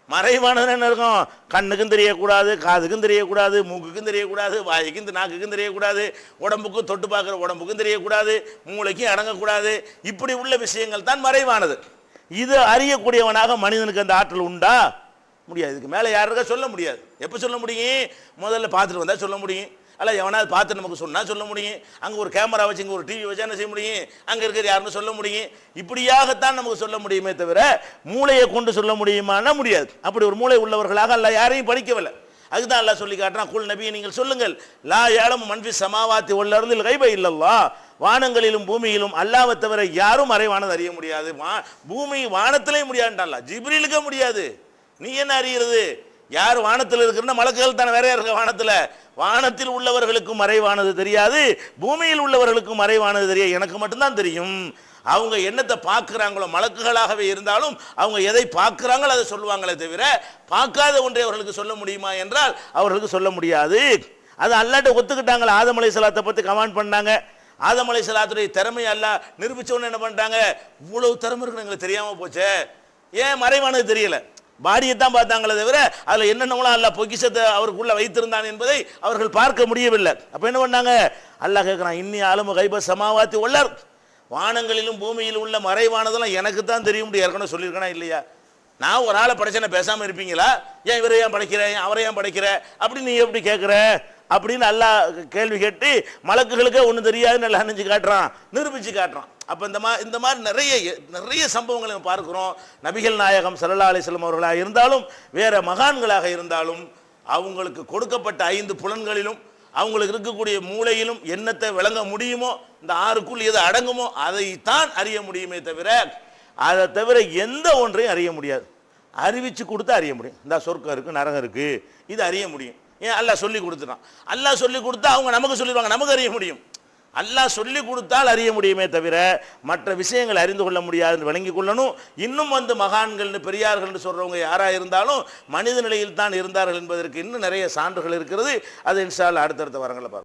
மறைவானது என்ன இருக்கும்? கண்ணுக்கும் தெரியக்கூடாது, காதுக்கும் தெரியக்கூடாது, மூக்குக்கும் தெரியக்கூடாது, வாய்க்கும் நாக்குக்கும் தெரியக்கூடாது, உடம்புக்கும் தொட்டு பார்க்குற உடம்புக்கும் தெரியக்கூடாது, மூளைக்கும் அடங்கக்கூடாது. இப்படி உள்ள விஷயங்கள் தான் மறைவானது. இது அறியக்கூடியவனாக மனிதனுக்கு அந்த ஆற்றல் உண்டா? முடியாது. இதுக்கு மேலே யாருக்கா சொல்ல முடியாது. எப்போ சொல்ல முடியும்? முதல்ல பார்த்துட்டு வந்தால் சொல்ல முடியும். அல்ல எவனாவது பார்த்து நமக்கு சொன்னால் சொல்ல முடியும். அங்கே ஒரு கேமரா வச்சு, இங்கே ஒரு டிவி வச்சா என்ன செய்ய முடியும்? அங்கே இருக்கிற யாருன்னு சொல்ல முடியும். இப்படியாகத்தான் நமக்கு சொல்ல முடியுமே தவிர மூளையை கொண்டு சொல்ல முடியுமானா முடியாது. அப்படி ஒரு மூளை உள்ளவர்களாக அல்ல யாரையும் படிக்கவில்லை. அதுதான் அல்லாஹ் சொல்லி காட்டுறான், குல் நபியை நீங்கள் சொல்லுங்கள், லா யஅலமு மன் ஃபிஸ் ஸமாவாத்தி வல் அர்தில் கைப இல்லல்லாஹ், வானங்களிலும் பூமியிலும் அல்லாஹ்வை தவிர யாரும் மறைவானது அறிய முடியாது. பூமி வானத்திலே முடியாதுன்றான்ல, ஜிப்ரீலுக்கே முடியாது. நீ என்ன அறிகிறது? யார் வானத்தில் இருக்கிறன்னா மலக்குகள் தானே, வேற இருக்க வானத்தில். வானத்தில் உள்ளவர்களுக்கும் மறைவானது தெரியாது, பூமியில் உள்ளவர்களுக்கும் மறைவானது தெரியாது, எனக்கு மட்டும்தான் தெரியும். அவங்க என்னத்தை பார்க்குறாங்களோ, மலக்குகளாகவே இருந்தாலும் அவங்க எதை பார்க்குறாங்களோ அதை சொல்லுவாங்களே தவிர பார்க்காத ஒன்றை அவர்களுக்கு சொல்ல முடியுமா என்றால் அவர்களுக்கு சொல்ல முடியாது. அது அல்லாஹ்ட்ட ஒத்துக்கிட்டாங்களே. ஆதம் அலைஹிஸ்ஸலாத்தை பற்றி கமெண்ட் பண்ணாங்க. ஆதம் அலைஹிஸ்ஸலாத்துடைய திறமை அல்லாஹ் நிரூபிச்சோன்னு என்ன பண்ணிட்டாங்க, இவ்வளவு திறமை இருக்குன்னு எங்களுக்கு தெரியாமல் போச்சே. ஏன் மறைவானது தெரியல, பாடியை தான் பார்த்தாங்களே தவிர அதில் என்னென்னலாம் அல்லாஹ் பொக்கிஷத்தை அவருக்குள்ள வைத்திருந்தான் என்பதை அவர்கள் பார்க்க முடியவில்லை. அப்போ என்ன பண்ணாங்க, அல்லாஹ் கேட்குறான், இன்னி அலமு கைப சமாவாத்தி வல்லர், வானங்களிலும் பூமியில் உள்ள மறைவானதெல்லாம் எனக்கு தான் தெரியும். ஏற்கனவே சொல்லியிருக்கேனா இல்லையா? நான் ஒரு ஆளை படைச்சேன்னா பேசாமல் இருப்பீங்களா? ஏன் இவரை ஏன் படைக்கிறேன், ஏன் அவரை ஏன் படைக்கிற அப்படின்னு நீ எப்படி கேட்குற அப்படின்னு அல்லாஹ் கேள்வி கேட்டு மலக்குகளுக்கே ஒன்றும் தெரியாதுன்னு எல்லாம் நினைச்சு காட்டுறான், நிரூபித்து காட்டுறான். அப்போ இந்த மாதிரி நிறைய சம்பவங்களை நம்ம பார்க்குறோம். நபிகள் நாயகம் ஸல்லல்லாஹு அலைஹி வஸல்லம் அவர்களாக இருந்தாலும் வேற மகான்களாக இருந்தாலும் அவங்களுக்கு கொடுக்கப்பட்ட 5 புலன்களிலும் அவங்களுக்கு இருக்கக்கூடிய மூளையிலும் என்னத்தை விளங்க முடியுமோ, இந்த 6க்குள் எது அடங்குமோ அதைத்தான் அறிய முடியுமே தவிர அதை தவிர எந்த ஒன்றையும் அறிய முடியாது. அறிவிச்சு கொடுத்து அறிய முடியும். இந்த சொர்க்கம் இருக்குது, நரகம் இருக்குது, இது அறிய முடியும். ஏன் அல்லாஹ் சொல்லி கொடுத்துட்டான். அல்லாஹ் சொல்லி கொடுத்தா அவங்க நமக்கு சொல்லிடுவாங்க, நமக்கு அறிய முடியும். அல்லாஹ் சொல்லி கொடுத்தால் அறிய முடியுமே தவிர மற்ற விஷயங்களை அறிந்து கொள்ள முடியாதுன்னு விளங்கி கொள்ளணும். இன்னும் மகான்கள் பெரியார்கள் சொல்றவங்க யாராக இருந்தாலும் மனித நிலையில் தான் இருந்தார்கள் என்பதற்கு இன்னும் நிறைய சான்றுகள் இருக்கிறது. அது இன்ஷா அல்லாஹ் அடுத்தடுத்த வரங்களை பார்ப்போம்.